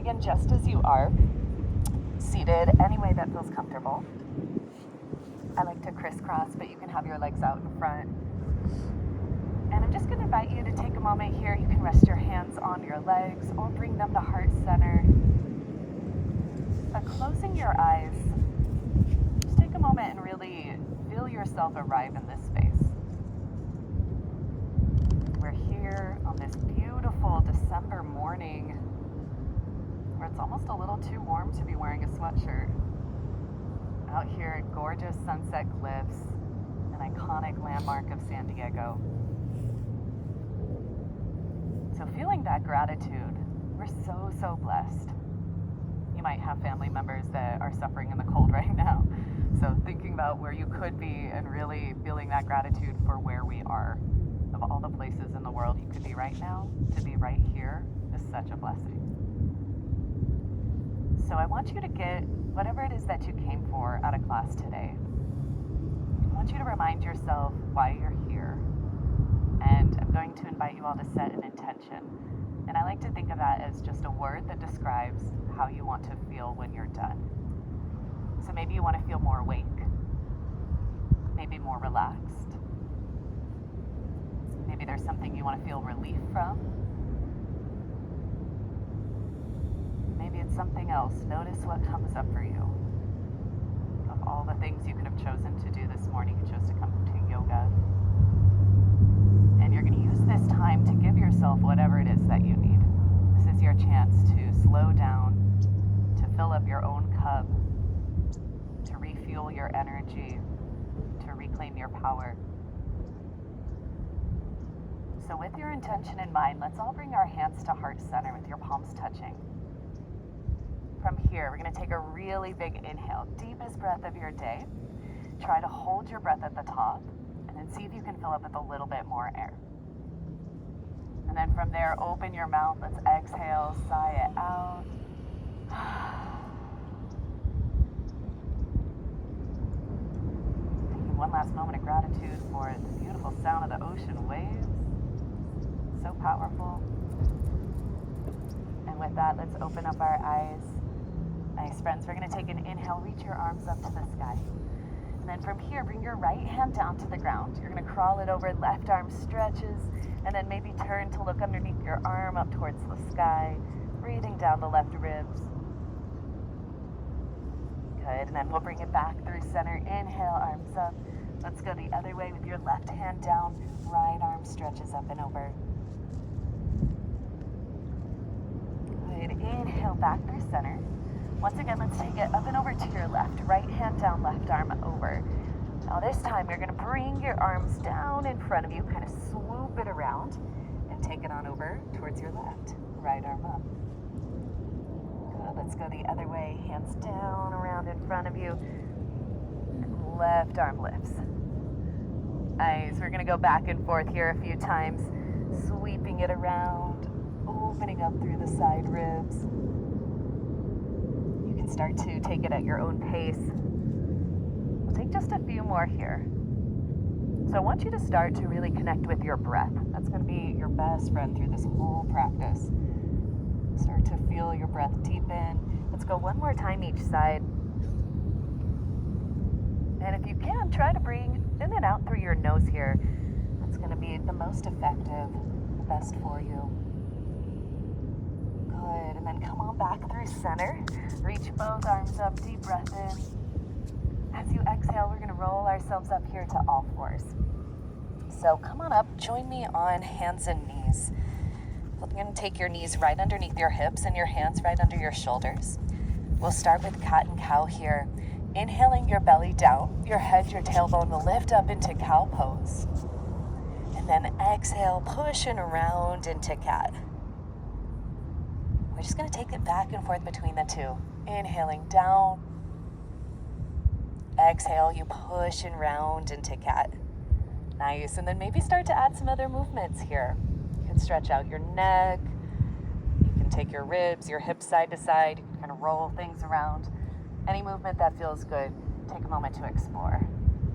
begin just as you are, seated any way that feels comfortable. I like to crisscross, but you can have your legs out in front. And I'm just going to invite you to take a moment here. You can rest your hands on your legs or bring them to heart center. But closing your eyes, just take a moment and really feel yourself arrive in this space. We're here on this beautiful December morning where it's almost a little too warm to be wearing a sweatshirt. Out here at gorgeous Sunset Cliffs, an iconic landmark of San Diego. So feeling that gratitude, we're so blessed. You might have family members that are suffering in the cold right now. So thinking about where you could be and really feeling that gratitude for where we are. Of all the places in the world you could be right now, to be right here is such a blessing. So I want you to get whatever it is that you came for out of class today. I want you to remind yourself why you're here. And I'm going to invite you all to set an intention. And I like to think of that as just a word that describes how you want to feel when you're done. So maybe you want to feel more awake, maybe more relaxed. Maybe there's something you want to feel relief from. Maybe it's something else. Notice what comes up for you. Of all the things you could have chosen to do this morning, you chose to come to yoga. And you're going to use this time to give yourself whatever it is that you need. This is your chance to slow down, to fill up your own cup, to refuel your energy, to reclaim your power. So with your intention in mind, let's all bring our hands to heart center with your palms touching. From here, we're going to take a really big inhale, deepest breath of your day. Try to hold your breath at the top, and then see if you can fill up with a little bit more air. And then from there, open your mouth. Let's exhale, sigh it out. Taking one last moment of gratitude for the beautiful sound of the ocean waves. So powerful. And with that, let's open up our eyes. Nice, friends. We're going to take an inhale, reach your arms up to the sky. And then from here, bring your right hand down to the ground. You're going to crawl it over, left arm stretches, and then maybe turn to look underneath your arm up towards the sky, breathing down the left ribs. Good, and then we'll bring it back through center. Inhale, arms up. Let's go the other way with your left hand down, right arm stretches up and over. Good, inhale back through center. Once again, let's take it up and over to your left. Right hand down, left arm over. Now this time, you're gonna bring your arms down in front of you, kind of swoop it around, and take it on over towards your left. Right arm up. Good, let's go the other way. Hands down, around in front of you. And left arm lifts. Nice, we're gonna go back and forth here a few times, sweeping it around, opening up through the side ribs. Start to take it at your own pace. We'll take just a few more here. So I want you to start to really connect with your breath. That's going to be your best friend through this whole practice. Start to feel your breath deepen. Let's go one more time each side. And if you can, try to breathe in and out through your nose here. That's going to be the most effective, the best for you. Good, and then come on back through center. Reach both arms up, deep breath in. As you exhale, we're gonna roll ourselves up here to all fours. So come on up, join me on hands and knees. We're gonna take your knees right underneath your hips and your hands right under your shoulders. We'll start with cat and cow here. Inhaling your belly down, your head, your tailbone will lift up into cow pose. And then exhale, pushing around into cat. We're just going to take it back and forth between the two. Inhaling down. Exhale, you push and round into cat. Nice. And then maybe start to add some other movements here. You can stretch out your neck. You can take your ribs, your hips side to side. You can kind of roll things around. Any movement that feels good, take a moment to explore.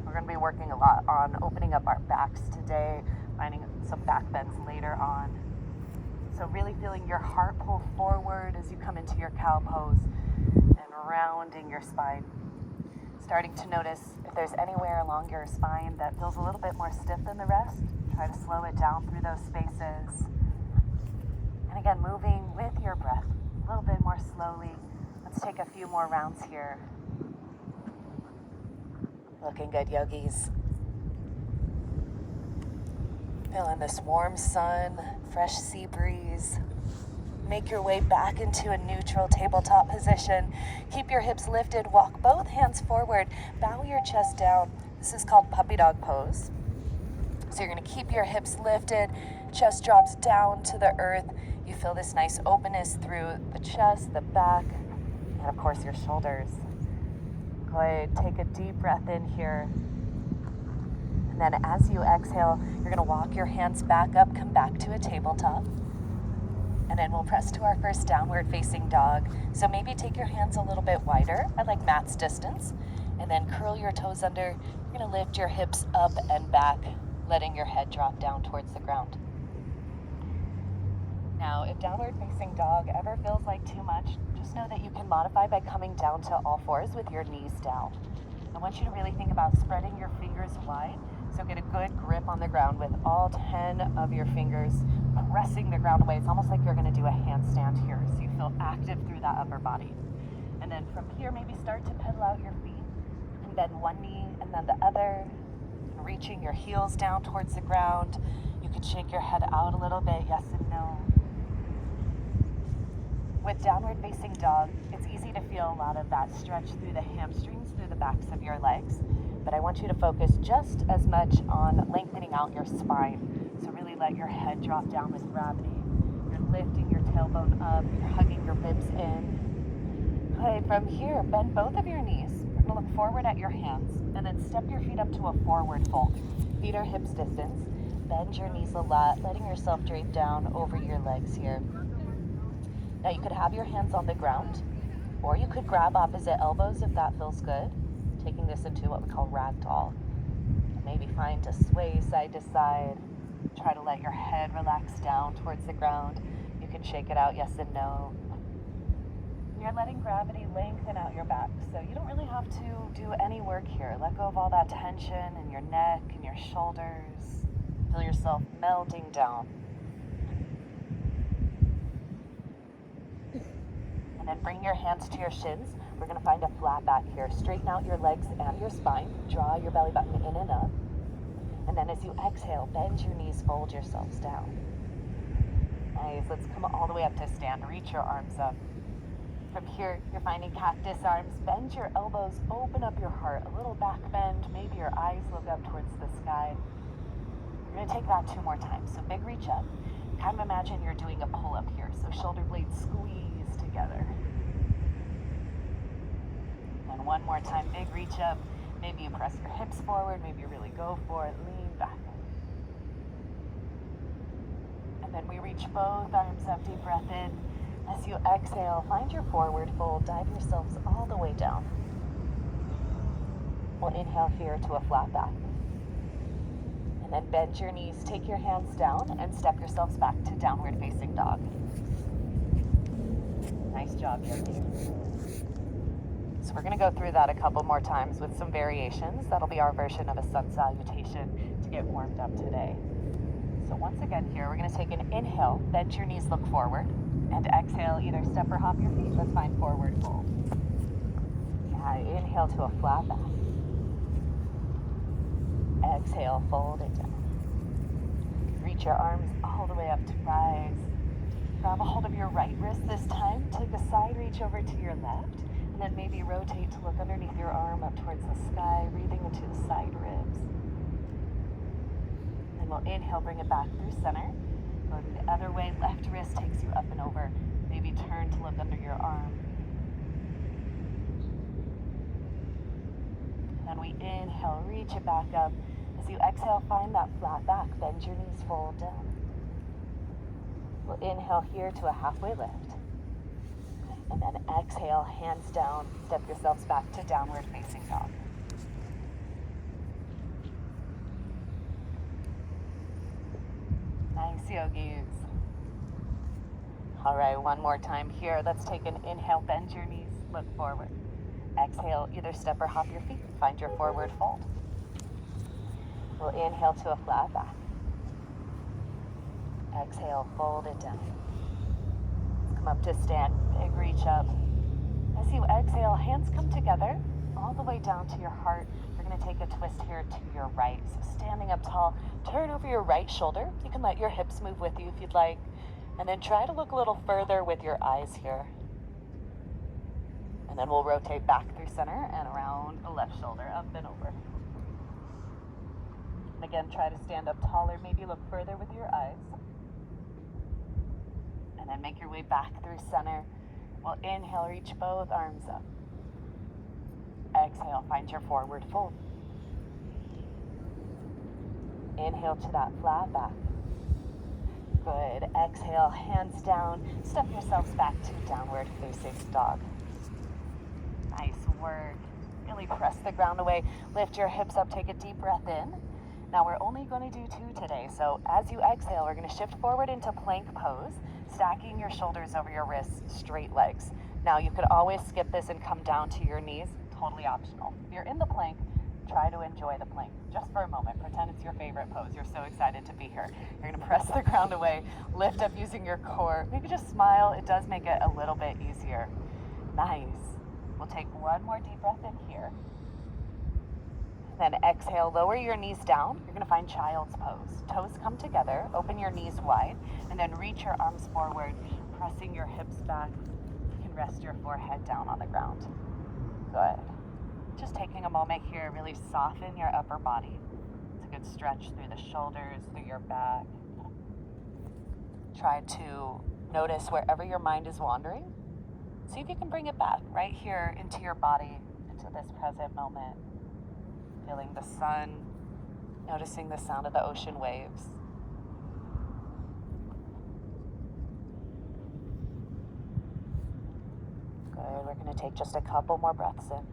We're going to be working a lot on opening up our backs today, finding some back bends later on. So really feeling your heart pull forward as you come into your cow pose and rounding your spine. Starting to notice if there's anywhere along your spine that feels a little bit more stiff than the rest. Try to slow it down through those spaces. And again, moving with your breath a little bit more slowly. Let's take a few more rounds here. Looking good, yogis. Feeling this warm sun, fresh sea breeze. Make your way back into a neutral tabletop position. Keep your hips lifted, walk both hands forward, bow your chest down. This is called puppy dog pose. So you're gonna keep your hips lifted, chest drops down to the earth. You feel this nice openness through the chest, the back, and of course your shoulders. Go ahead, take a deep breath in here. And then as you exhale, you're gonna walk your hands back up, come back to a tabletop. And then we'll press to our first downward facing dog. So maybe take your hands a little bit wider. I like mat's distance. And then curl your toes under. You're gonna lift your hips up and back, letting your head drop down towards the ground. Now, if downward facing dog ever feels like too much, just know that you can modify by coming down to all fours with your knees down. I want you to really think about spreading your fingers wide, so get a good grip on the ground with all 10 of your fingers pressing the ground away. It's almost like you're gonna do a handstand here, so you feel active through that upper body. And then from here, maybe start to pedal out your feet. You can bend one knee and then the other, reaching your heels down towards the ground. You could shake your head out a little bit, yes and no. With downward facing dog, it's easy to feel a lot of that stretch through the hamstrings, through the backs of your legs. But I want you to focus just as much on lengthening out your spine. So really let your head drop down with gravity. You're lifting your tailbone up, you're hugging your ribs in. Okay, from here, bend both of your knees. We're gonna look forward at your hands and then step your feet up to a forward fold. Feet are hips distance. Bend your knees a lot, letting yourself drape down over your legs here. Now you could have your hands on the ground, or you could grab opposite elbows if that feels good, taking this into what we call ragdoll. Maybe find to sway side to side. Try to let your head relax down towards the ground. You can shake it out, yes and no. You're letting gravity lengthen out your back, so you don't really have to do any work here. Let go of all that tension in your neck and your shoulders. Feel yourself melting down. And then bring your hands to your shins. We're gonna find a flat back here. Straighten out your legs and your spine. Draw your belly button in and up. And then as you exhale, bend your knees, fold yourselves down. Nice, let's come all the way up to stand. Reach your arms up. From here, you're finding cactus arms. Bend your elbows, open up your heart. A little back bend, maybe your eyes look up towards the sky. You're gonna take that 2 more times. So big reach up. Kind of imagine you're doing a pull-up here. So shoulder blades squeeze together. And one more time, big reach up. Maybe you press your hips forward, maybe you really go for it, lean back. And then we reach both arms up, deep breath in. As you exhale, find your forward fold, dive yourselves all the way down. We'll inhale here to a flat back. And then bend your knees, take your hands down, and step yourselves back to downward facing dog. Nice job, Yogi. So we're gonna go through that a couple more times with some variations. That'll be our version of a sun salutation to get warmed up today. So once again here, we're gonna take an inhale, bend your knees, look forward, and exhale, either step or hop your feet. Let's find forward fold. Inhale to a flat back. Exhale, fold it down. Reach your arms all the way up to rise. Grab a hold of your right wrist this time. Take a side reach over to your left. And then maybe rotate to look underneath your arm up towards the sky, breathing into the side ribs. Then we'll inhale, bring it back through center. Go the other way, left wrist takes you up and over. Maybe turn to look under your arm. Then we inhale, reach it back up. As you exhale, find that flat back, bend your knees, fold down. We'll inhale here to a halfway lift. And then exhale, hands down, step yourselves back to downward facing dog. Nice, yogis. All right, one more time here. Let's take an inhale, bend your knees, look forward. Exhale, either step or hop your feet. Find your forward fold. We'll inhale to a flat back. Exhale, fold it down. Come up to stand, big reach up. As you exhale, hands come together all the way down to your heart. We're gonna take a twist here to your right. So standing up tall, turn over your right shoulder. You can let your hips move with you if you'd like. And then try to look a little further with your eyes here. And then we'll rotate back through center and around the left shoulder, up and over. And again, try to stand up taller, maybe look further with your eyes. And then make your way back through center. We'll inhale, reach both arms up. Exhale, find your forward fold. Inhale to that flat back. Good. Exhale, hands down. Step yourselves back to downward facing dog. Nice work. Really press the ground away. Lift your hips up. Take a deep breath in. Now we're only going to do 2 today. So as you exhale, we're going to shift forward into plank pose, stacking your shoulders over your wrists, straight legs. Now you could always skip this and come down to your knees. Totally optional. If you're in the plank, try to enjoy the plank just for a moment. Pretend it's your favorite pose. You're so excited to be here. You're going to press the ground away, lift up using your core. Maybe just smile. It does make it a little bit easier. Nice. We'll take one more deep breath in here. Then exhale, lower your knees down. You're going to find child's pose. Toes come together, open your knees wide, and then reach your arms forward, pressing your hips back. You can rest your forehead down on the ground. Good. Just taking a moment here, really soften your upper body. It's a good stretch through the shoulders, through your back. Try to notice wherever your mind is wandering. See if you can bring it back right here into your body, into this present moment. Feeling the sun, noticing the sound of the ocean waves. Good, we're going to take just a couple more breaths in.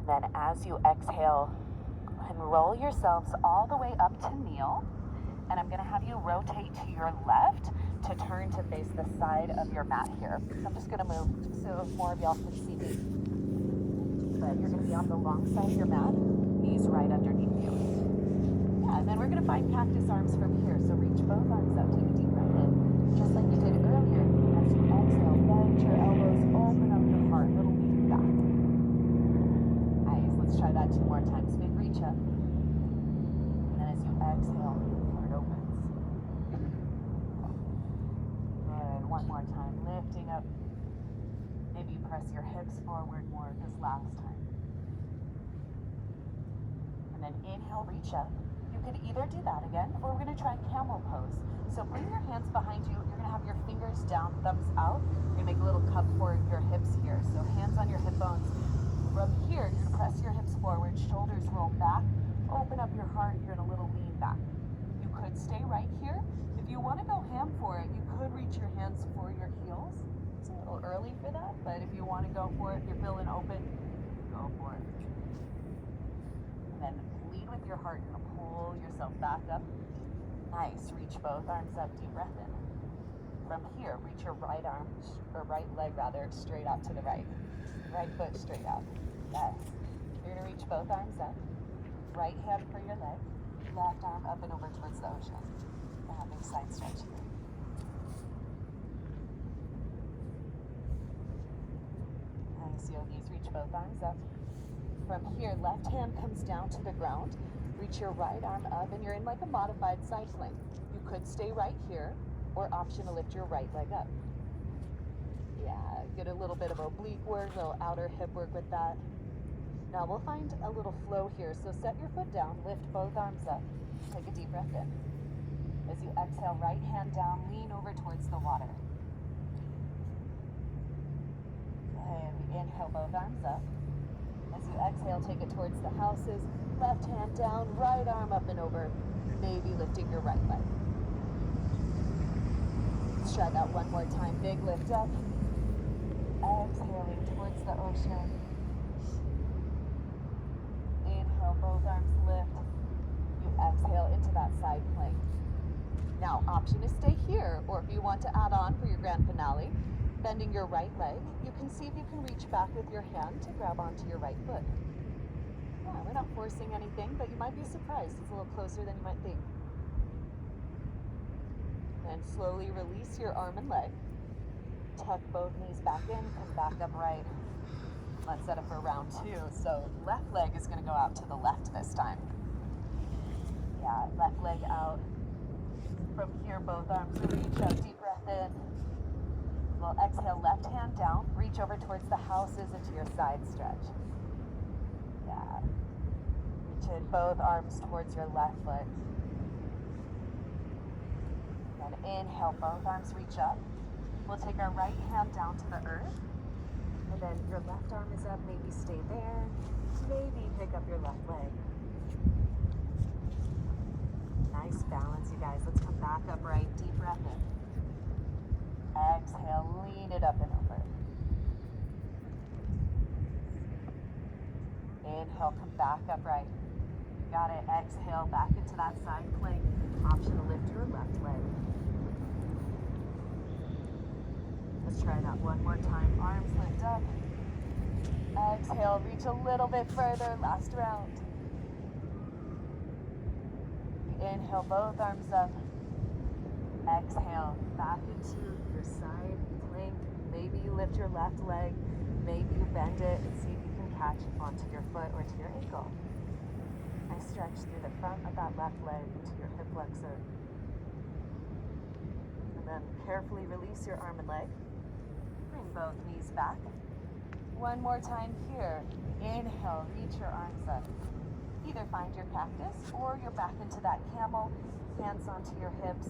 And then as you exhale, go ahead and roll yourselves all the way up to kneel. And I'm going to have you rotate to your left to turn to face the side of your mat here. So I'm just going to move so more of y'all can see me. But you're going to be on the long side of your mat, knees right underneath you. Yeah, and then we're going to find cactus arms from here. So reach both arms up, take a deep breath in, just like you did earlier. As you exhale, bend your elbows, open up your heart, little lean back. Nice, let's try that 2 more times. Big reach up. And then as you exhale, heart opens. Good, one more time, lifting up. Maybe press your hips forward more this last time. And then inhale, reach up. You could either do that again, or we're going to try camel pose. So bring your hands behind you. You're going to have your fingers down, thumbs out. You're going to make a little cup for your hips here. So hands on your hip bones. From here, you're going to press your hips forward, shoulders roll back, open up your heart. You're in a little lean back. You could stay right here. If you want to go ham for it, you could reach your hands for your heels. It's a little early for that, but if you want to go for it, you're feeling open, go for it. And then lead with your heart. You're going to pull yourself back up. Nice. Reach both arms up. Deep breath in. From here, reach your right arm, or right leg rather, straight out to the right. Right foot straight out. Yes. You're going to reach both arms up. Right hand for your leg. Left arm up and over towards the ocean. Big side stretch here. Nice, yogis. Reach both arms up. From here, left hand comes down to the ground. Reach your right arm up, and you're in like a modified side plank. You could stay right here, or option to lift your right leg up. Yeah, get a little bit of oblique work, a little outer hip work with that. Now we'll find a little flow here. So set your foot down, lift both arms up. Take a deep breath in. As you exhale, right hand down, lean over towards the water. And inhale, both arms up. As you exhale, take it towards the houses. Left hand down, right arm up and over. Maybe lifting your right leg. Let's try that one more time. Big lift up. Exhaling towards the ocean. Inhale, both arms lift. You exhale into that side plank. Now, option is stay here, or if you want to add on for your grand finale, bending your right leg, you can see if you can reach back with your hand to grab onto your right foot. Yeah, we're not forcing anything, but you might be surprised. It's a little closer than you might think. Then slowly release your arm and leg. Tuck both knees back in, come back upright. Let's set up for round 2. So left leg is going to go out to the left this time. Yeah, left leg out. From here, both arms will reach out, deep breath in. We'll exhale, left hand down, reach over towards the houses into your side stretch. Yeah. Reach in both arms towards your left foot. Then inhale, both arms reach up. We'll take our right hand down to the earth. And then your left arm is up, maybe stay there. Maybe pick up your left leg. Nice balance, you guys. Let's come back upright, deep breath in. Exhale, lean it up and over. Inhale, come back upright. Got it. Exhale, back into that side plank. Option to lift your left leg. Let's try that one more time. Arms lift up. Exhale, reach a little bit further. Last round. Inhale, both arms up. Exhale, back into your side plank. Maybe you lift your left leg. Maybe you bend it and see if you can catch onto your foot or to your ankle. Nice stretch through the front of that left leg into your hip flexor. And then carefully release your arm and leg. Bring both knees back. One more time here. Inhale, reach your arms up. Either find your cactus or you're back into that camel. Hands onto your hips.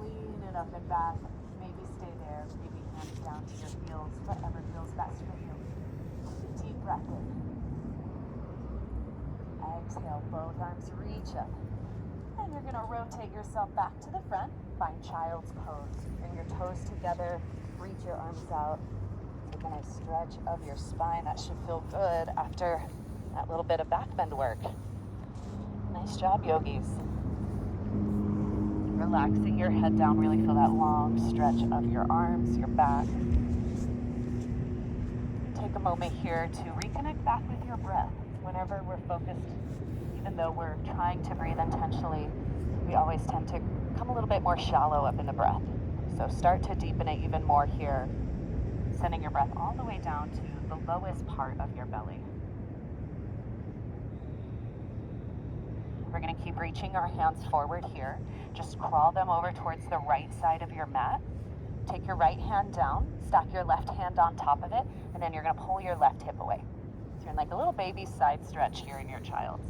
Lean it up and back. Maybe stay there. Maybe hands down to your heels. Whatever feels best for you. Deep breath in. Exhale, both arms reach up. And you're going to rotate yourself back to the front. Find child's pose. Bring your toes together. Reach your arms out. Take a nice stretch of your spine. That should feel good after that little bit of back bend work. Nice job, yogis. Relaxing your head down. Really feel that long stretch of your arms, your back. Take a moment here to reconnect back with your breath. Whenever we're focused, even though we're trying to breathe intentionally, we always tend to come a little bit more shallow up in the breath. So start to deepen it even more here, sending your breath all the way down to the lowest part of your belly. We're going to keep reaching our hands forward here. Just crawl them over towards the right side of your mat. Take your right hand down, stack your left hand on top of it, and then you're going to pull your left hip away. So you're in like a little baby side stretch here in your child's.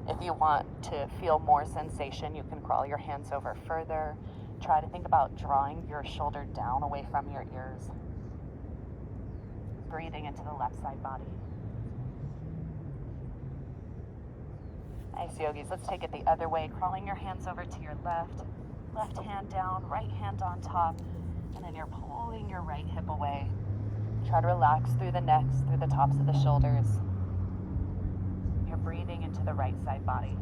If you want to feel more sensation, you can crawl your hands over further. Try to think about drawing your shoulder down away from your ears. Breathing into the left side body. Nice, yogis. Let's take it the other way. Crawling your hands over to your left. Left hand down, right hand on top. And then you're pulling your right hip away. Try to relax through the necks, through the tops of the shoulders. You're breathing into the right side body.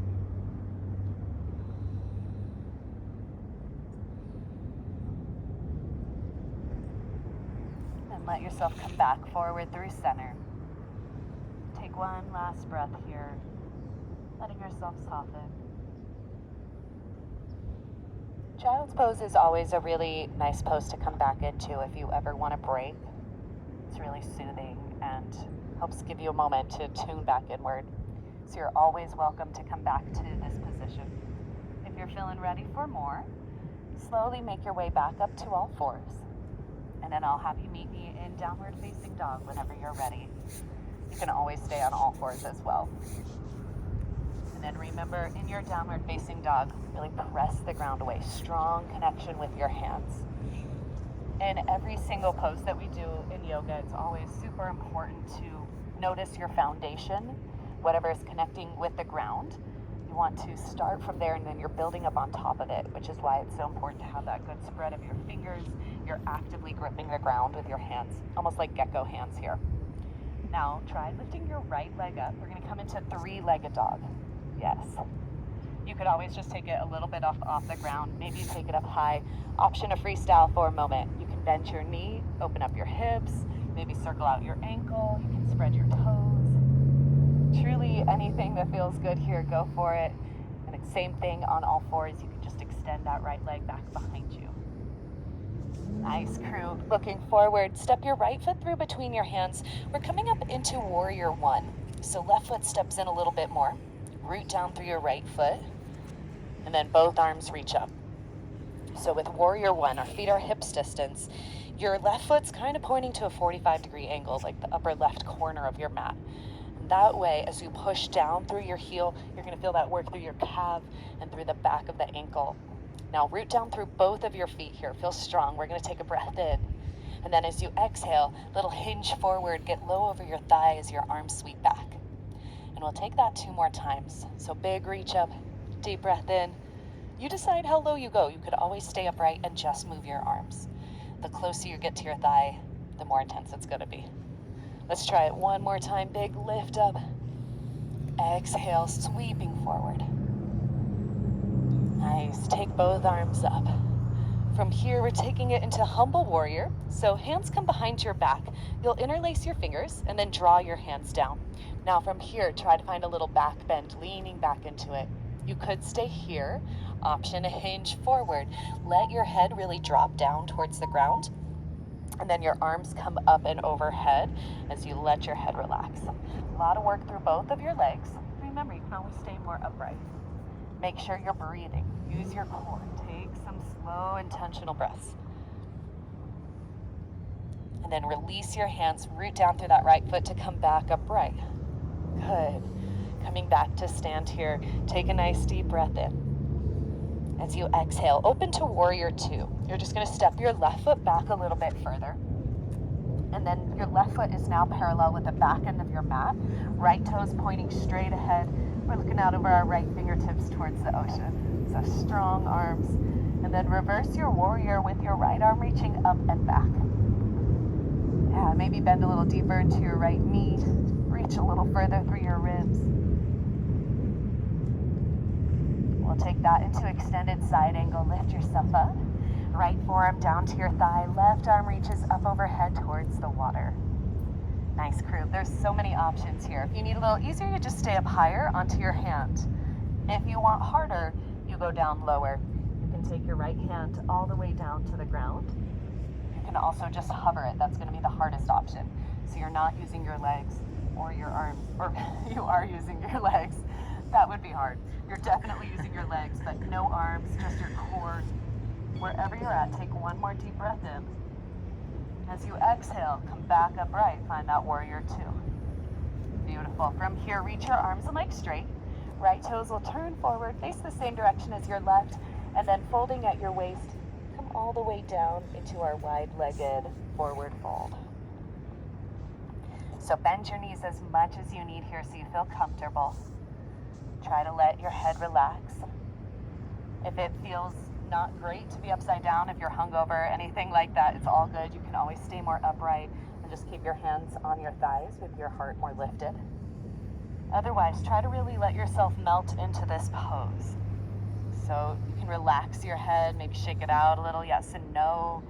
And let yourself come back forward through center. Take one last breath here, letting yourself soften. Child's pose is always a really nice pose to come back into if you ever want to break. It's really soothing and helps give you a moment to tune back inward. So you're always welcome to come back to this position. If you're feeling ready for more, slowly make your way back up to all fours. And then I'll have you meet me in downward facing dog whenever you're ready. You can always stay on all fours as well. And then remember, in your downward facing dog, really press the ground away. Strong connection with your hands. In every single pose that we do in yoga, it's always super important to notice your foundation, whatever is connecting with the ground. You want to start from there and then you're building up on top of it, which is why it's so important to have that good spread of your fingers. You're actively gripping the ground with your hands, almost like gecko hands here. Now try lifting your right leg up. We're going to come into three-legged dog. Yes. You could always just take it a little bit off the ground, maybe take it up high. Option of freestyle for a moment. You can bend your knee, open up your hips, maybe circle out your ankle, you can spread your toes. Truly anything that feels good here, go for it. And it's same thing on all fours, you can just extend that right leg back behind you. Nice, crew. Looking forward, step your right foot through between your hands. We're coming up into Warrior One. So left foot steps in a little bit more. Root down through your right foot, and then both arms reach up. So with Warrior One, our feet are hips distance. Your left foot's kind of pointing to a 45-degree angle, like the upper left corner of your mat. And that way, as you push down through your heel, you're gonna feel that work through your calf and through the back of the ankle. Now root down through both of your feet here. Feel strong. We're going to take a breath in. And then as you exhale, little hinge forward, get low over your thigh as your arms sweep back. And we'll take that 2 more times. So big reach up, deep breath in. You decide how low you go. You could always stay upright and just move your arms. The closer you get to your thigh, the more intense it's going to be. Let's try it 1 more time. Big lift up. Exhale, sweeping forward. Nice, take both arms up. From here, we're taking it into Humble Warrior. So hands come behind your back. You'll interlace your fingers and then draw your hands down. Now from here, try to find a little back bend, leaning back into it. You could stay here. Option a hinge forward. Let your head really drop down towards the ground. And then your arms come up and overhead as you let your head relax. A lot of work through both of your legs. Remember, you can always stay more upright. Make sure you're breathing. Use your core. Take some slow, intentional breaths. And then release your hands, root down through that right foot to come back upright. Good. Coming back to stand here, take a nice deep breath in. As you exhale, open to Warrior Two. You're just going to step your left foot back a little bit further. And then your left foot is now parallel with the back end of your mat. Right toes pointing straight ahead. We're looking out over our right fingertips towards the ocean. So strong arms. And then reverse your warrior with your right arm reaching up and back. Yeah, maybe bend a little deeper into your right knee. Reach a little further through your ribs. We'll take that into extended side angle. Lift yourself up. Right forearm down to your thigh. Left arm reaches up overhead towards the water. Nice, crew. There's so many options here. If you need a little easier, you just stay up higher onto your hand. If you want harder, you go down lower. You can take your right hand all the way down to the ground. You can also just hover it. That's going to be the hardest option. So you're not using your legs or your arms, or you are using your legs. That would be hard. You're definitely using your legs, but no arms, just your core. Wherever you're at, take 1 more deep breath in. As you exhale, come back upright, find that Warrior Two. Beautiful. From here, reach your arms and legs straight. Right toes will turn forward, face the same direction as your left, and then folding at your waist, come all the way down into our wide-legged forward fold. So bend your knees as much as you need here so you feel comfortable. Try to let your head relax. If it feels not great to be upside down, if you're hungover, anything like that, it's all good. You can always stay more upright and just keep your hands on your thighs with your heart more lifted. Otherwise, try to really let yourself melt into this pose. So you can relax your head, maybe shake it out a little, yes and no.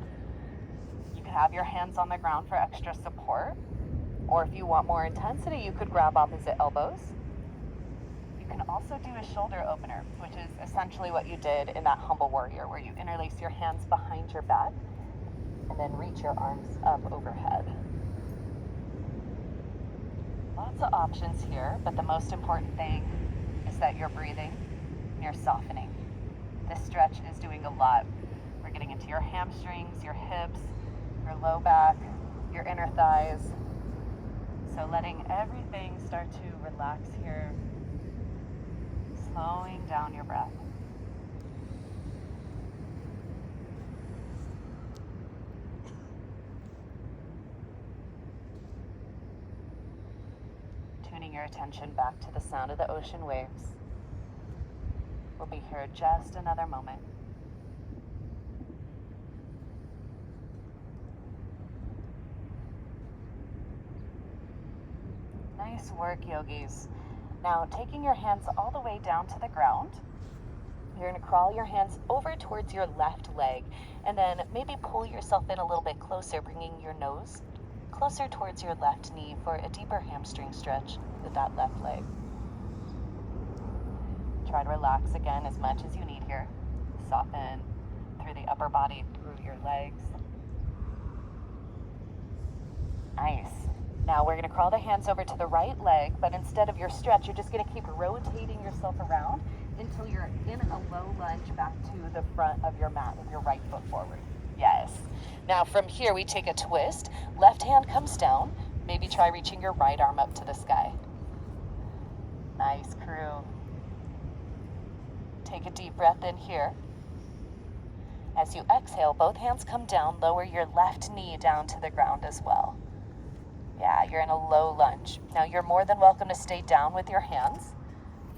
You can have your hands on the ground for extra support. Or if you want more intensity, you could grab opposite elbows. You can also do a shoulder opener, which is essentially what you did in that Humble Warrior, where you interlace your hands behind your back and then reach your arms up overhead. Lots of options here, but the most important thing is that you're breathing and you're softening. This stretch is doing a lot. We're getting into your hamstrings, your hips, your low back, your inner thighs. So letting everything start to relax here, slowing down your breath. Tuning your attention back to the sound of the ocean waves. We'll be here just another moment. Nice work, yogis. Now taking your hands all the way down to the ground, You're going to crawl your hands over towards your left leg, and then maybe pull yourself in a little bit closer, bringing your nose closer towards your left knee for a deeper hamstring stretch with that left leg. Try to relax again as much as you need here. Soften through the upper body, through your legs. Nice. Now we're going to crawl the hands over to the right leg, but instead of your stretch, you're just going to keep rotating yourself around until you're in a low lunge back to the front of your mat with your right foot forward. Yes. Now from here, we take a twist. Left hand comes down. Maybe try reaching your right arm up to the sky. Nice, crew. Take a deep breath in here. As you exhale, both hands come down. Lower your left knee down to the ground as well. Yeah, you're in a low lunge. Now you're more than welcome to stay down with your hands.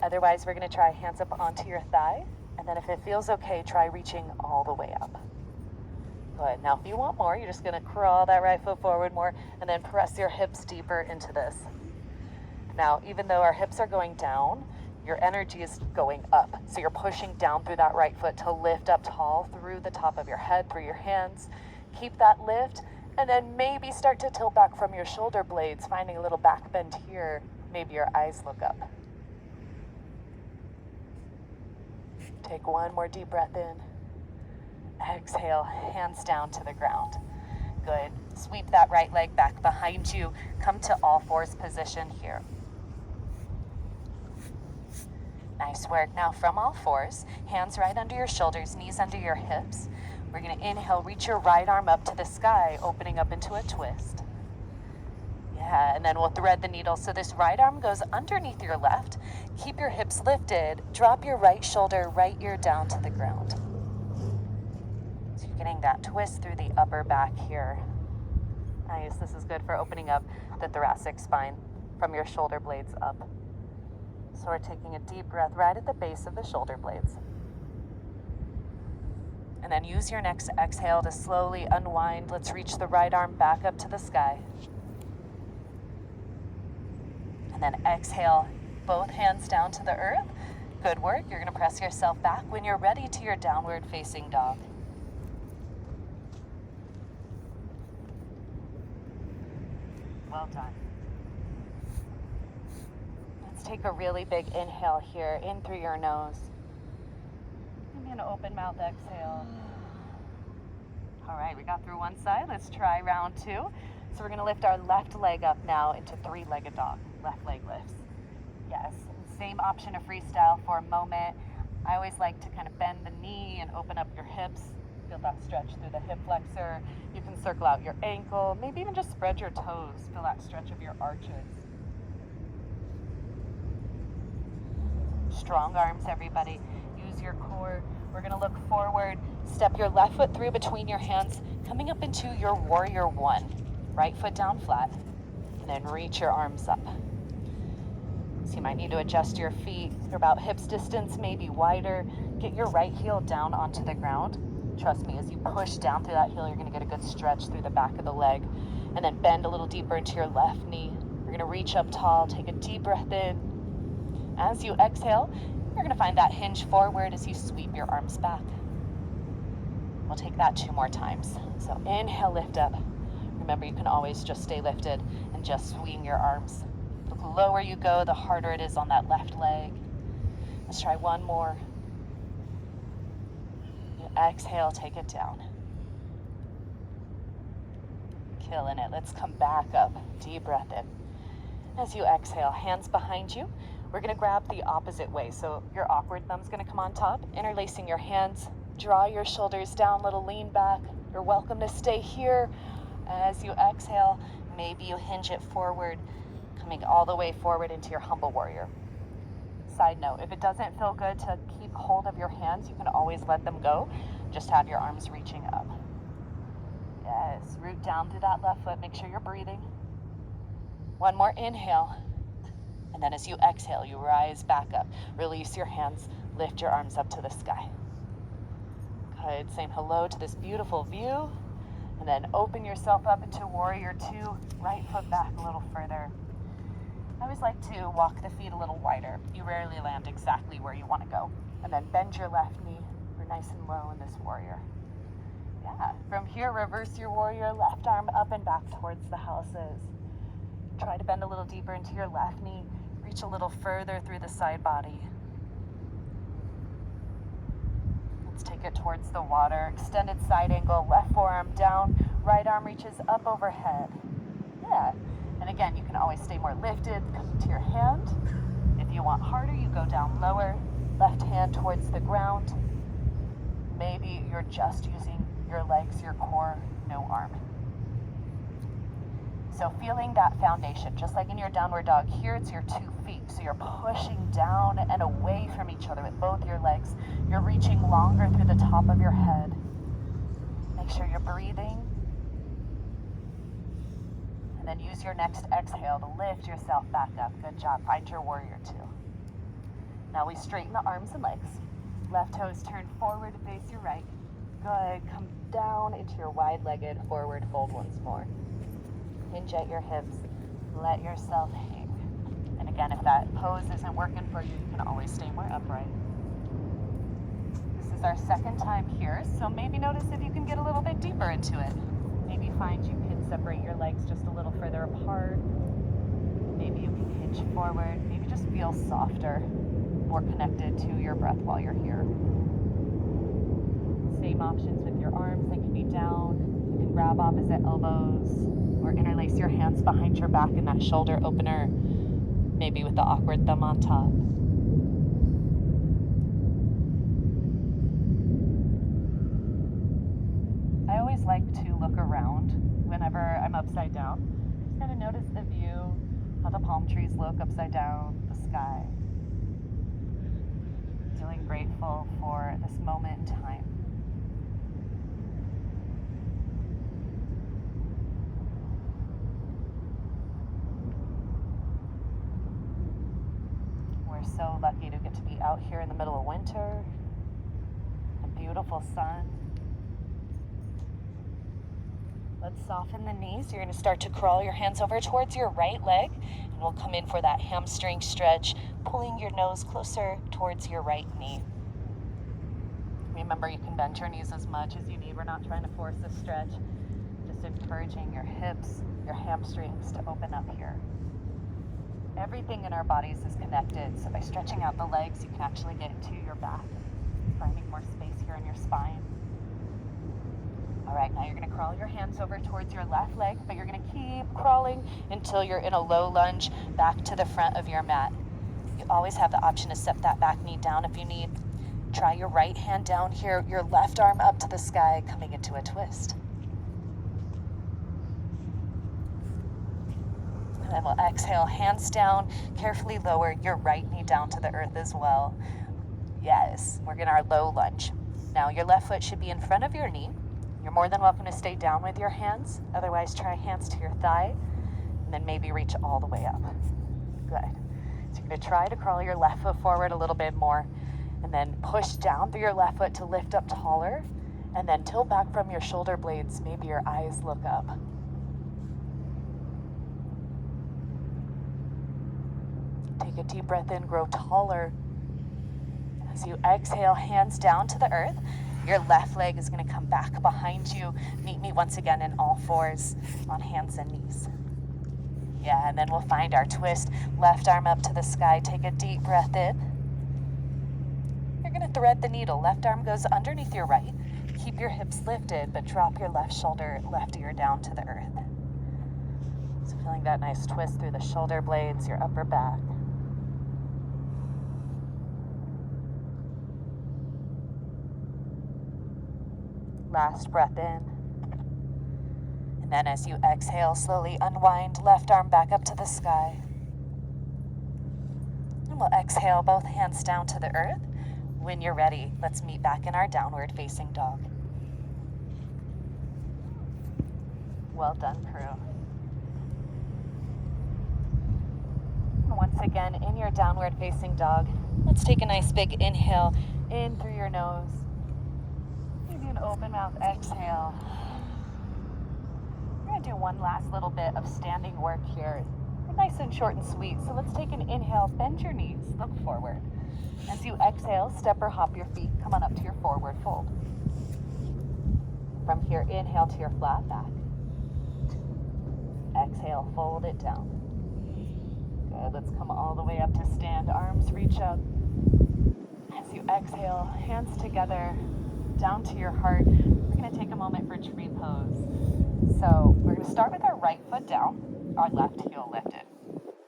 Otherwise, we're going to try hands up onto your thigh. And then if it feels okay, try reaching all the way up. Good. Now if you want more, you're just going to crawl that right foot forward more and then press your hips deeper into this. Now, even though our hips are going down, your energy is going up. So you're pushing down through that right foot to lift up tall through the top of your head, through your hands. Keep that lift. And then maybe start to tilt back from your shoulder blades, finding a little back bend here. Maybe your eyes look up. Take one more deep breath in. Exhale, hands down to the ground. Good. Sweep that right leg back behind you. Come to all fours position here. Nice work. Now from all fours, hands right under your shoulders, knees under your hips. We're going to inhale, reach your right arm up to the sky, opening up into a twist. Yeah, and then we'll thread the needle. So this right arm goes underneath your left. Keep your hips lifted. Drop your right shoulder, right ear down to the ground. So you're getting that twist through the upper back here. Nice. This is good for opening up the thoracic spine from your shoulder blades up. So we're taking a deep breath right at the base of the shoulder blades. And then use your next exhale to slowly unwind. Let's reach the right arm back up to the sky. And then exhale, both hands down to the earth. Good work. You're going to press yourself back when you're ready to your downward facing dog. Well done. Let's take a really big inhale here, in through your nose. And an open mouth exhale. All right, we got through one side. Let's try round two. So we're going to lift our left leg up now into three-legged dog. Left leg lifts. Yes, same option of freestyle for a moment. I always like to kind of bend the knee and open up your hips. Feel that stretch through the hip flexor. You can circle out your ankle, maybe even just spread your toes. Feel that stretch of your arches. Strong arms, everybody. Use your core. We're going to look forward. Step your left foot through between your hands, coming up into your warrior one. Right foot down flat, and then reach your arms up. So you might need to adjust your feet. They're about hips distance, maybe wider. Get your right heel down onto the ground. Trust me, as you push down through that heel, you're going to get a good stretch through the back of the leg. And then bend a little deeper into your left knee. You're going to reach up tall. Take a deep breath in. As you exhale, you're going to find that hinge forward as you sweep your arms back. We'll take that 2 more times. So inhale, lift up. Remember, you can always just stay lifted and just swing your arms. The lower you go, the harder it is on that left leg. Let's try one more. You exhale, take it down. Killing it. Let's come back up. Deep breath in. As you exhale, hands behind you. We're going to grab the opposite way. So your awkward thumb's going to come on top, interlacing your hands. Draw your shoulders down, little lean back. You're welcome to stay here. As you exhale, maybe you hinge it forward, coming all the way forward into your humble warrior. Side note, if it doesn't feel good to keep hold of your hands, you can always let them go. Just have your arms reaching up. Yes, root down through that left foot. Make sure you're breathing. One more inhale. And then as you exhale, you rise back up. Release your hands, lift your arms up to the sky. Good, saying hello to this beautiful view. And then open yourself up into warrior two. Right foot back a little further. I always like to walk the feet a little wider. You rarely land exactly where you want to go. And then bend your left knee. We're nice and low in this warrior. Yeah, from here, reverse your warrior, left arm up and back towards the houses. Try to bend a little deeper into your left knee. Reach a little further through the side body. Let's take it towards the water. Extended side angle, left forearm down, right arm reaches up overhead. Yeah, and again, you can always stay more lifted, come to your hand. If you want harder, you go down lower, left hand towards the ground. Maybe you're just using your legs, your core, no arm. So feeling that foundation, just like in your downward dog, here it's your 2 feet. So you're pushing down and away from each other with both your legs. You're reaching longer through the top of your head. Make sure you're breathing. And then use your next exhale to lift yourself back up. Good job. Find your warrior 2. Now we straighten the arms and legs. Left toes turn forward to face your right. Good. Come down into your wide-legged forward fold once more. Hinge at your hips. Let yourself hang. And again, if that pose isn't working for you, you can always stay more upright. This is our second time here, so maybe notice if you can get a little bit deeper into it. Maybe find you can separate your legs just a little further apart. Maybe you can hinge forward. Maybe just feel softer, more connected to your breath while you're here. Same options with your arms. They can be down. You can grab opposite elbows or interlace your hands behind your back in that shoulder opener, maybe with the awkward thumb on top. I always like to look around whenever I'm upside down. Just kind of notice the view, how the palm trees look upside down, the sky. Feeling grateful for this moment in time. We're so lucky to get to be out here in the middle of winter. A beautiful sun. Let's soften the knees. You're going to start to crawl your hands over towards your right leg, and we'll come in for that hamstring stretch, pulling your nose closer towards your right knee. Remember, you can bend your knees as much as you need. We're not trying to force a stretch, just encouraging your hips, your hamstrings to open up here. Everything in our bodies is connected, so by stretching out the legs, you can actually get into your back, finding more space here in your spine. All right, now you're going to crawl your hands over towards your left leg, but you're going to keep crawling until you're in a low lunge back to the front of your mat. You always have the option to step that back knee down if you need. Try your right hand down here, your left arm up to the sky, coming into a twist. And then we'll exhale, hands down, carefully lower your right knee down to the earth as well. Yes, we're in our low lunge. Now your left foot should be in front of your knee. You're more than welcome to stay down with your hands. Otherwise, try hands to your thigh, and then maybe reach all the way up. Good. So you're going to try to crawl your left foot forward a little bit more, and then push down through your left foot to lift up taller, and then tilt back from your shoulder blades. Maybe your eyes look up. Take a deep breath in, grow taller. As you exhale, hands down to the earth. Your left leg is going to come back behind you. Meet me once again in all fours on hands and knees. Yeah, and then we'll find our twist. Left arm up to the sky. Take a deep breath in. You're going to thread the needle. Left arm goes underneath your right. Keep your hips lifted, but drop your left shoulder, left ear down to the earth. So feeling that nice twist through the shoulder blades, your upper back. Last breath in. And then as you exhale, slowly unwind, left arm back up to the sky. And we'll exhale, both hands down to the earth. When you're ready, let's meet back in our downward facing dog. Well done, crew. And once again, in your downward facing dog, let's take a nice big inhale in through your nose. Maybe an open mouth exhale. We're going to do one last little bit of standing work here. We're nice and short and sweet. So let's take an inhale, bend your knees, look forward. As you exhale, step or hop your feet, come on up to your forward fold. From here, inhale to your flat back. Exhale, fold it down. Good, let's come all the way up to stand, arms reach up. As you exhale, hands together, down to your heart. We're gonna take a moment for tree pose. So we're gonna start with our right foot down, our left heel lifted.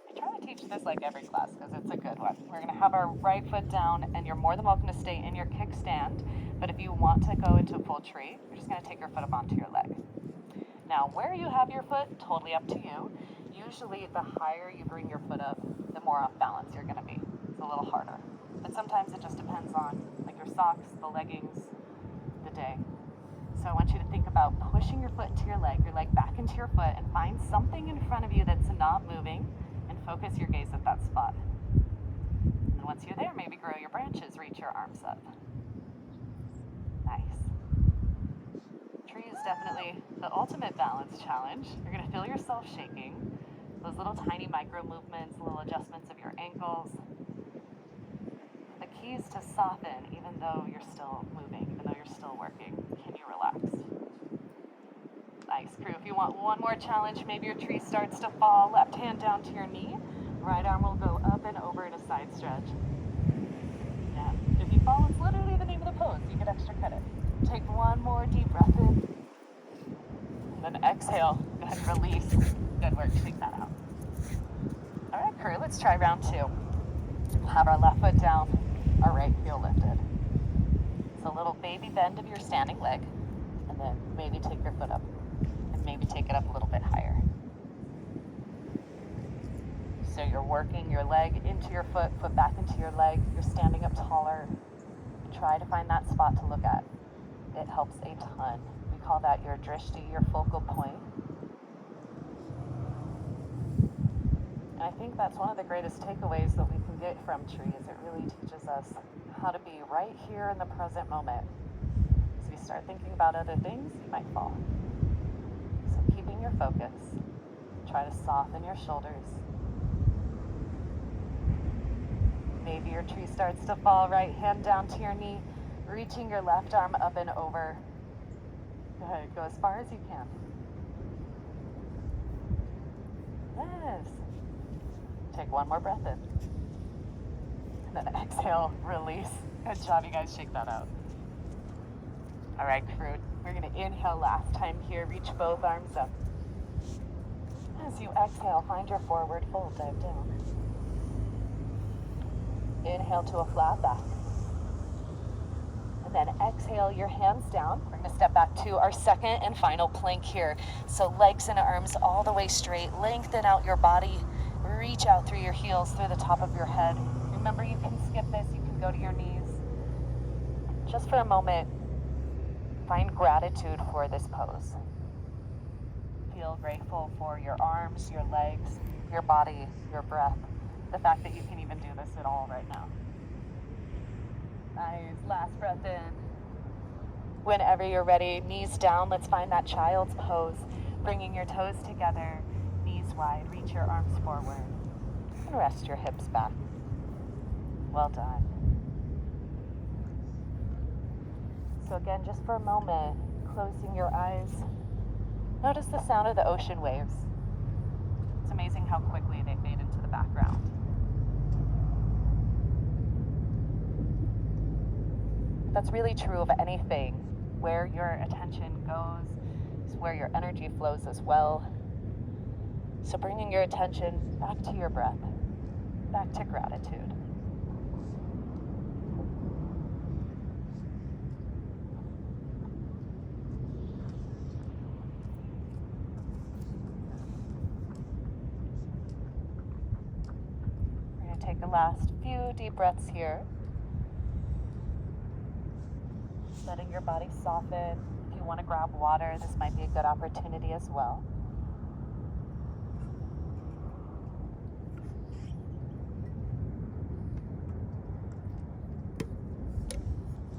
I try to teach this like every class because it's a good one. We're gonna have our right foot down and you're more than welcome to stay in your kickstand, but if you want to go into a full tree, you're just gonna take your foot up onto your leg. Now, where you have your foot, totally up to you. Usually the higher you bring your foot up, the more off balance you're gonna be. It's a little harder. But sometimes it just depends on like your socks, the leggings, the day. So I want you to think about pushing your foot into your leg back into your foot, and find something in front of you that's not moving, and focus your gaze at that spot. And once you're there, maybe grow your branches, reach your arms up. Nice. Tree is definitely the ultimate balance challenge. You're gonna feel yourself shaking. Those little tiny micro movements, little adjustments of your ankles. The key is to soften even though you're still moving, even though you're still working. Can you relax? Nice, crew. If you want one more challenge, maybe your tree starts to fall, left hand down to your knee, right arm will go up and over in a side stretch. Yeah, if you fall, it's literally the name of the pose. You get extra credit. Take one more deep breath in, and then exhale. Go ahead and release. Good work, shake that out. All right, crew, let's try round two. We'll have our left foot down, our right heel lifted. So a little baby bend of your standing leg, and then maybe take your foot up, and maybe take it up a little bit higher. So you're working your leg into your foot, foot back into your leg, you're standing up taller. Try to find that spot to look at. It helps a ton. We call that your drishti, your focal point. And I think that's one of the greatest takeaways that we can get from trees. It really teaches us how to be right here in the present moment. As we start thinking about other things, you might fall. So keeping your focus, try to soften your shoulders. Maybe your tree starts to fall, right hand down to your knee, reaching your left arm up and over. Go ahead, go as far as you can. Yes. Take one more breath in. And then exhale, release. Good job, you guys, shake that out. All right, crew, we're gonna inhale last time here, reach both arms up. As you exhale, find your forward fold, dive down. Inhale to a flat back. And then exhale your hands down. We're gonna step back to our second and final plank here. So legs and arms all the way straight. Lengthen out your body. Reach out through your heels, through the top of your head. Remember, you can skip this. You can go to your knees. Just for a moment, find gratitude for this pose. Feel grateful for your arms, your legs, your body, your breath. The fact that you can even do this at all right now. Nice, last breath in. Whenever you're ready, knees down, let's find that child's pose. Bringing your toes together, knees wide, reach your arms forward, and rest your hips back. Well done. So again, just for a moment, closing your eyes, notice the sound of the ocean waves. It's amazing how quickly they fade into the background. That's really true of anything. Where your attention goes is where your energy flows as well. So bringing your attention back to your breath, back to gratitude. We're going to take the last few deep breaths here. Letting your body soften. If you want to grab water, this might be a good opportunity as well.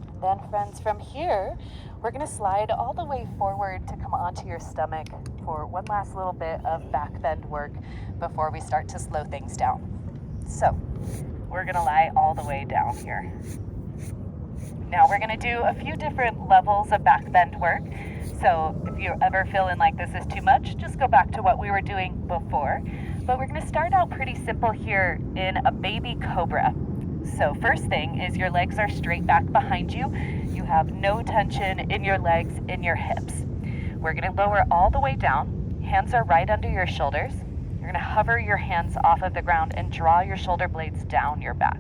And then friends, from here, we're going to slide all the way forward to come onto your stomach for one last little bit of back bend work before we start to slow things down. So, we're gonna lie all the way down here. Now we're gonna do a few different levels of back bend work. So if you're ever feeling like this is too much, just go back to what we were doing before. But we're gonna start out pretty simple here in a baby cobra. So first thing is your legs are straight back behind you. You have no tension in your legs, in your hips. We're gonna lower all the way down. Hands are right under your shoulders. You're gonna hover your hands off of the ground and draw your shoulder blades down your back.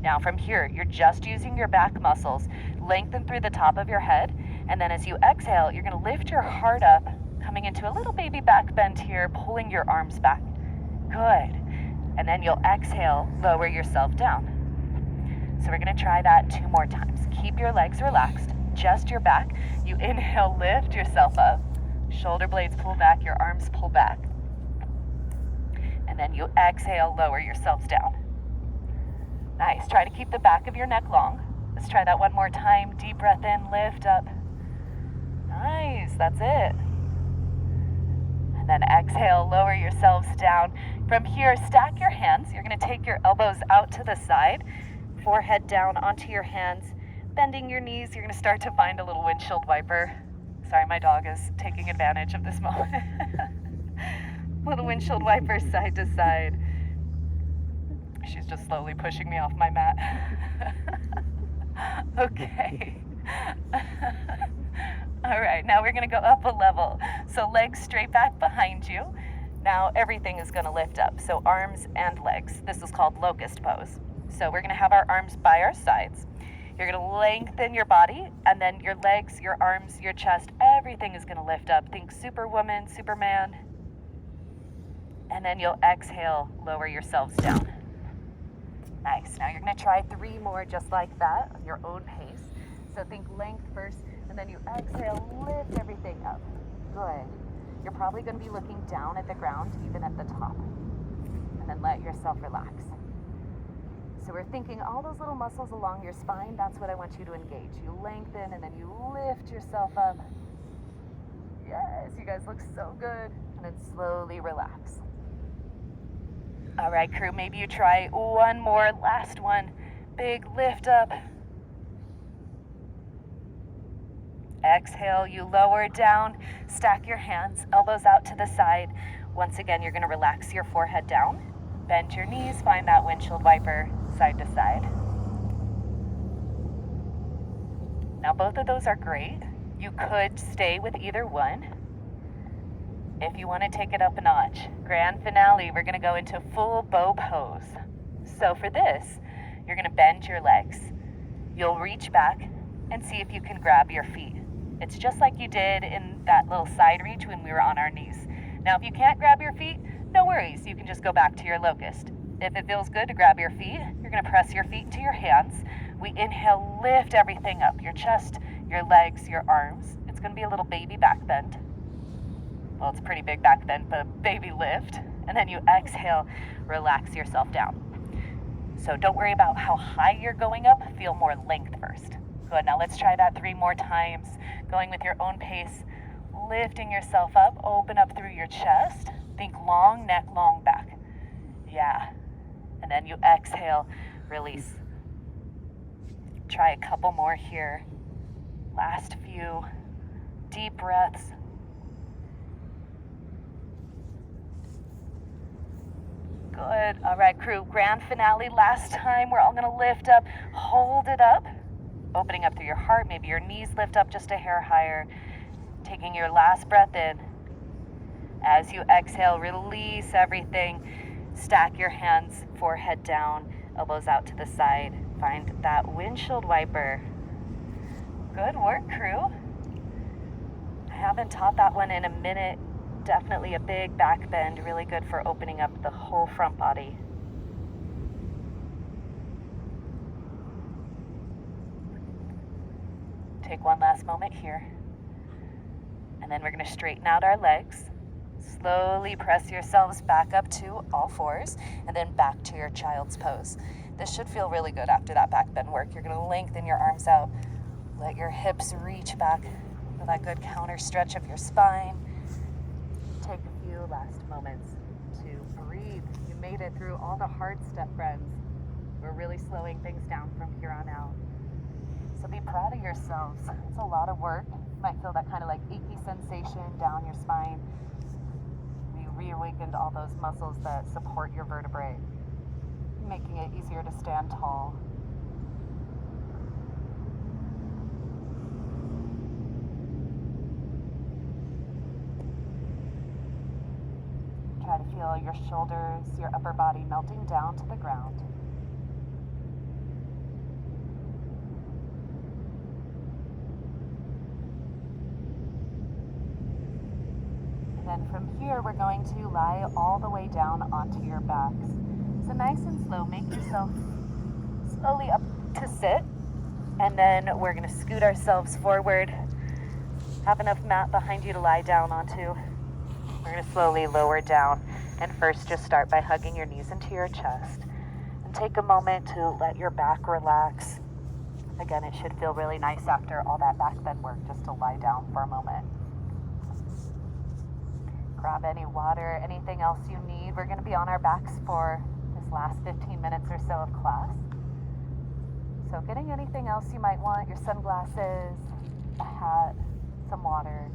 Now from here, you're just using your back muscles, lengthen through the top of your head, and then as you exhale, you're gonna lift your heart up, coming into a little baby back bend here, pulling your arms back. Good. And then you'll exhale, lower yourself down. So we're gonna try that 2 more times. Keep your legs relaxed, just your back. You inhale, lift yourself up. Shoulder blades pull back, your arms pull back. And then you exhale, lower yourselves down. Nice, try to keep the back of your neck long. Let's try that 1 more time. Deep breath in, lift up. Nice, that's it. And then exhale, lower yourselves down. From here, stack your hands. You're gonna take your elbows out to the side, forehead down onto your hands, bending your knees. You're gonna start to find a little windshield wiper. Sorry, my dog is taking advantage of this moment. Little windshield wiper side to side. She's just slowly pushing me off my mat. Okay. All right, now we're gonna go up a level. So legs straight back behind you. Now everything is gonna lift up. So arms and legs. This is called locust pose. So we're gonna have our arms by our sides. You're gonna lengthen your body, and then your legs, your arms, your chest, everything is gonna lift up. Think Superwoman, Superman. And then you'll exhale, lower yourselves down. Nice. Now you're gonna try 3 more just like that on your own pace. So think length first, and then you exhale, lift everything up. Good. You're probably gonna be looking down at the ground, even at the top. And then let yourself relax. So we're thinking all those little muscles along your spine, that's what I want you to engage. You lengthen, and then you lift yourself up. Yes, you guys look so good. And then slowly relax. All right, crew, maybe you try 1 more, last one. Big lift up. Exhale, you lower down, stack your hands, elbows out to the side. Once again, you're gonna relax your forehead down, bend your knees, find that windshield wiper side to side. Now both of those are great. You could stay with either one. If you want to take it up a notch, grand finale, we're going to go into full bow pose. So for this, you're going to bend your legs. You'll reach back and see if you can grab your feet. It's just like you did in that little side reach when we were on our knees. Now, if you can't grab your feet, no worries. You can just go back to your locust. If it feels good to grab your feet, you're going to press your feet into your hands. We inhale, lift everything up, your chest, your legs, your arms. It's going to be a little baby back bend. Well, it's a pretty big back bend, but a baby lift. And then you exhale, relax yourself down. So don't worry about how high you're going up. Feel more length first. Good, now let's try that 3 more times. Going with your own pace, lifting yourself up, open up through your chest. Think long neck, long back. Yeah. And then you exhale, release. Try a couple more here. Last few deep breaths. Good. All right, crew, grand finale. Last time, we're all gonna lift up, hold it up, opening up through your heart. Maybe your knees lift up just a hair higher. Taking your last breath in. As you exhale, release everything. Stack your hands, forehead down, elbows out to the side. Find that windshield wiper. Good work, crew. I haven't taught that one in a minute. Definitely a big back bend, really good for opening up the whole front body. Take one last moment here. And then we're going to straighten out our legs. Slowly press yourselves back up to all fours and then back to your child's pose. This should feel really good after that back bend work. You're going to lengthen your arms out. Let your hips reach back for that good counter stretch of your spine. Take a few last moments to breathe. You made it through all the hard step, friends. We're really slowing things down from here on out. So be proud of yourselves. It's a lot of work. You might feel that kind of like achy sensation down your spine. You reawakened all those muscles that support your vertebrae, making it easier to stand tall. Try to feel your shoulders, your upper body melting down to the ground. And then from here, we're going to lie all the way down onto your backs. So nice and slow, make yourself slowly up to sit. And then we're gonna scoot ourselves forward. Have enough mat behind you to lie down onto. We're going to slowly lower down, and first just start by hugging your knees into your chest and take a moment to let your back relax. Again, it should feel really nice after all that back bend work just to lie down for a moment. Grab any water, anything else you need. We're going to be on our backs for this last 15 minutes or so of class. So getting anything else you might want, your sunglasses, a hat, some water.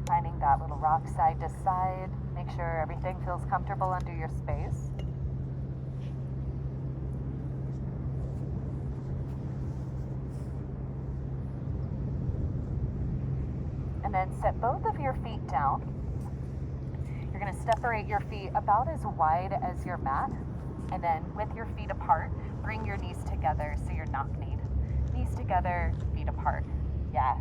Finding that little rock side to side. Make sure everything feels comfortable under your space. And then set both of your feet down. You're going to separate your feet about as wide as your mat. And then with your feet apart, bring your knees together so you're knock-kneed. Knees together, feet apart. Yeah.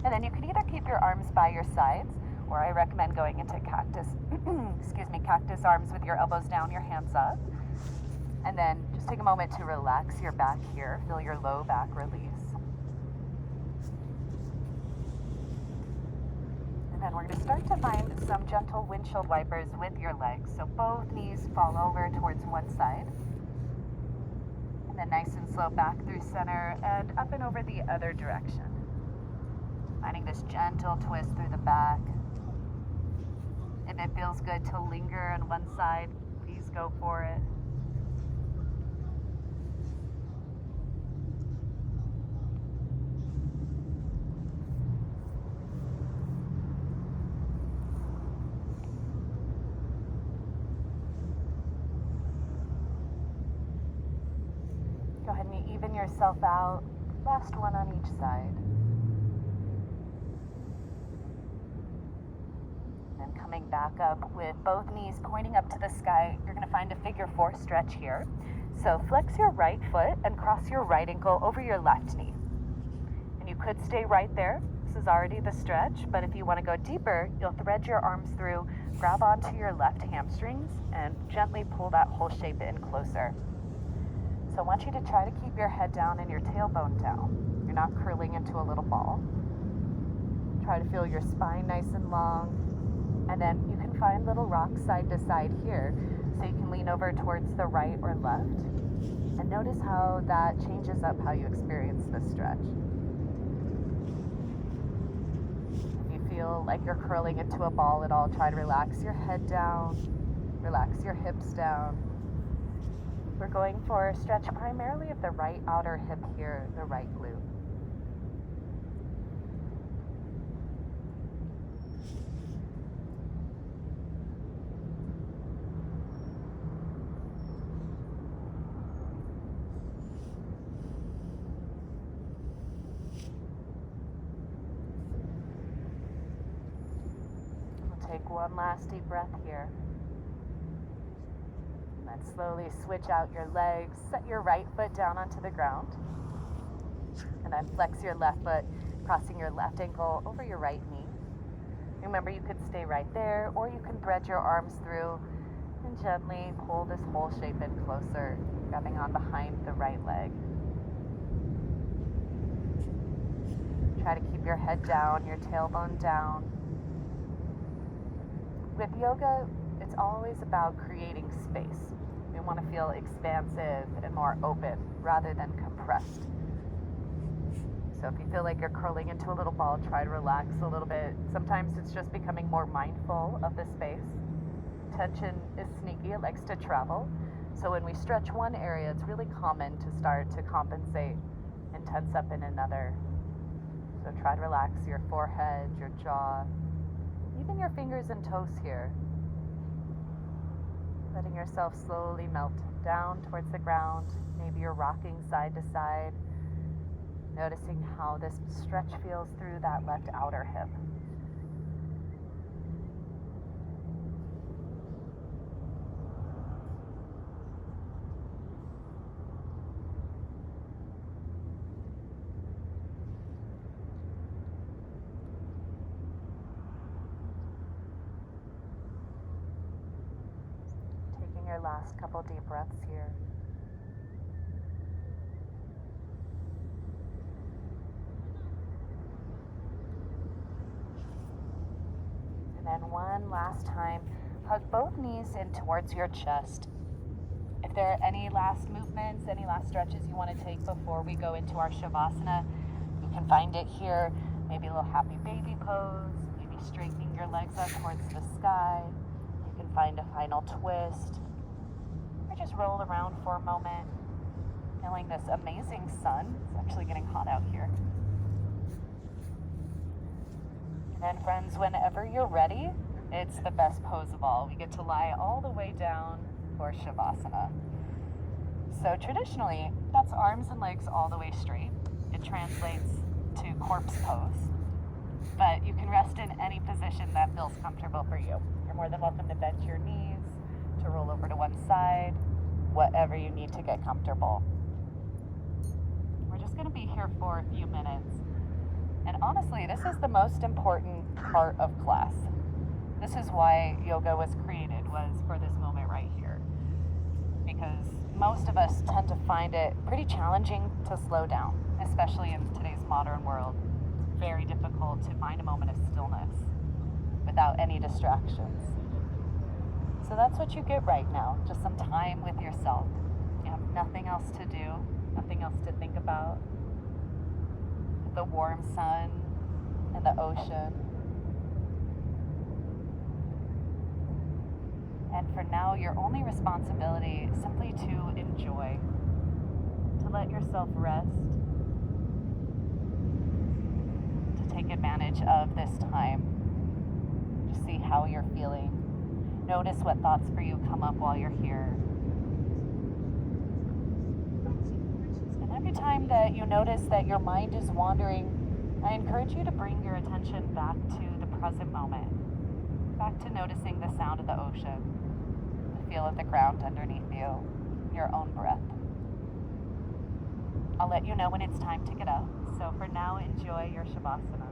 And then you can either keep your arms by your sides, or I recommend going into cactus arms with your elbows down, your hands up. And then just take a moment to relax your back here. Feel your low back release. And then we're going to start to find some gentle windshield wipers with your legs. So both knees fall over towards one side. And then nice and slow back through center and up and over the other direction. Finding this gentle twist through the back. If it feels good to linger on one side, please go for it. Go ahead and even yourself out. Last one on each side. Coming back up with both knees pointing up to the sky, you're going to find a figure 4 stretch here. So flex your right foot and cross your right ankle over your left knee. And you could stay right there. This is already the stretch, but if you want to go deeper, you'll thread your arms through, grab onto your left hamstrings, and gently pull that whole shape in closer. So I want you to try to keep your head down and your tailbone down. You're not curling into a little ball. Try to feel your spine nice and long. And then you can find little rocks side to side here, so you can lean over towards the right or left. And notice how that changes up how you experience this stretch. If you feel like you're curling into a ball at all, try to relax your head down, relax your hips down. We're going for a stretch primarily of the right outer hip here, the right glute. Take one last deep breath here. And then slowly switch out your legs. Set your right foot down onto the ground. And then flex your left foot, crossing your left ankle over your right knee. Remember, you could stay right there, or you can thread your arms through and gently pull this whole shape in closer, grabbing on behind the right leg. Try to keep your head down, your tailbone down. With yoga, it's always about creating space. We want to feel expansive and more open rather than compressed. So if you feel like you're curling into a little ball, try to relax a little bit. Sometimes it's just becoming more mindful of the space. tension is sneaky, it likes to travel. So when we stretch one area, it's really common to start to compensate and tense up in another. So try to relax your forehead, your jaw, even your fingers and toes here. Letting yourself slowly melt down towards the ground. Maybe you're rocking side to side. Noticing how this stretch feels through that left outer hip. Taking your last couple deep breaths here. And then one last time, hug both knees in towards your chest. If there are any last movements, any last stretches you want to take before we go into our Shavasana, you can find it here. Maybe a little happy baby pose, maybe straightening your legs up towards the sky. You can find a final twist, or just roll around for a moment, feeling this amazing sun. It's actually getting hot out here. And friends, whenever you're ready, it's the best pose of all. We get to lie all the way down for Shavasana. So traditionally, that's arms and legs all the way straight. It translates to corpse pose. But you can rest in any position that feels comfortable for you. You're more than welcome to bend your knees, to roll over to one side, whatever you need to get comfortable. We're just going to be here for a few minutes. And honestly, this is the most important part of class. This is why yoga was created, was for this moment right here. Because most of us tend to find it pretty challenging to slow down, especially in today's modern world. It's very difficult to find a moment of stillness without any distractions. So that's what you get right now, just some time with yourself. You have nothing else to do, nothing else to think about. The warm sun and the ocean. And for now, your only responsibility is simply to enjoy, to let yourself rest, to take advantage of this time, to see how you're feeling. Notice what thoughts for you come up while you're here. Every time that you notice that your mind is wandering, I encourage you to bring your attention back to the present moment, back to noticing the sound of the ocean, the feel of the ground underneath you, your own breath. I'll let you know when it's time to get up, so for now, enjoy your Shavasana.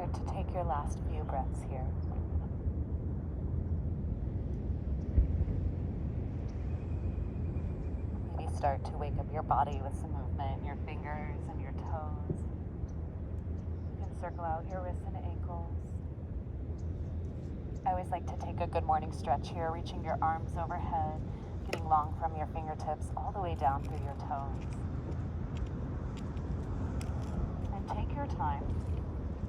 start to take your last few breaths here. Maybe start to wake up your body with some movement in your fingers and your toes. You can circle out your wrists and ankles. I always like to take a good morning stretch here, reaching your arms overhead, getting long from your fingertips all the way down through your toes. And take your time.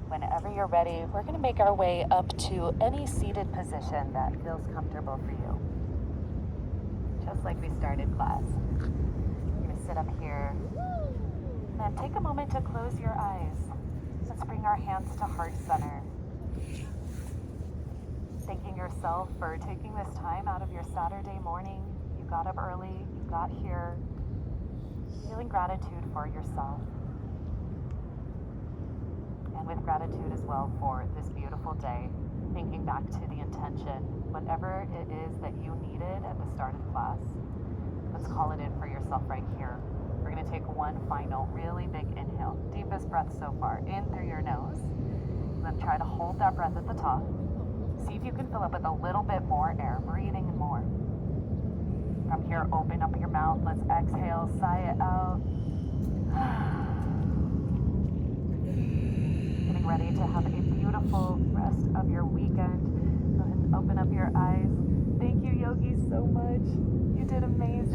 Whenever you're ready, we're going to make our way up to any seated position that feels comfortable for you. Just like we started class. You're going to sit up here. And then take a moment to close your eyes. Let's bring our hands to heart center. Thanking yourself for taking this time out of your Saturday morning. You got up early, you got here. Feeling gratitude for yourself. And with gratitude as well for this beautiful day. Thinking back to the intention, whatever it is that you needed at the start of class. Let's call it in for yourself right here. We're going to take one final really big inhale. Deepest breath so far. In through your nose. And then try to hold that breath at the top. See if you can fill up with a little bit more air, breathing more. From here, open up your mouth. Let's exhale, sigh it out. Getting ready to have a beautiful rest of your weekend. Go ahead and open up your eyes. Thank you, yogis, so much. You did amazing.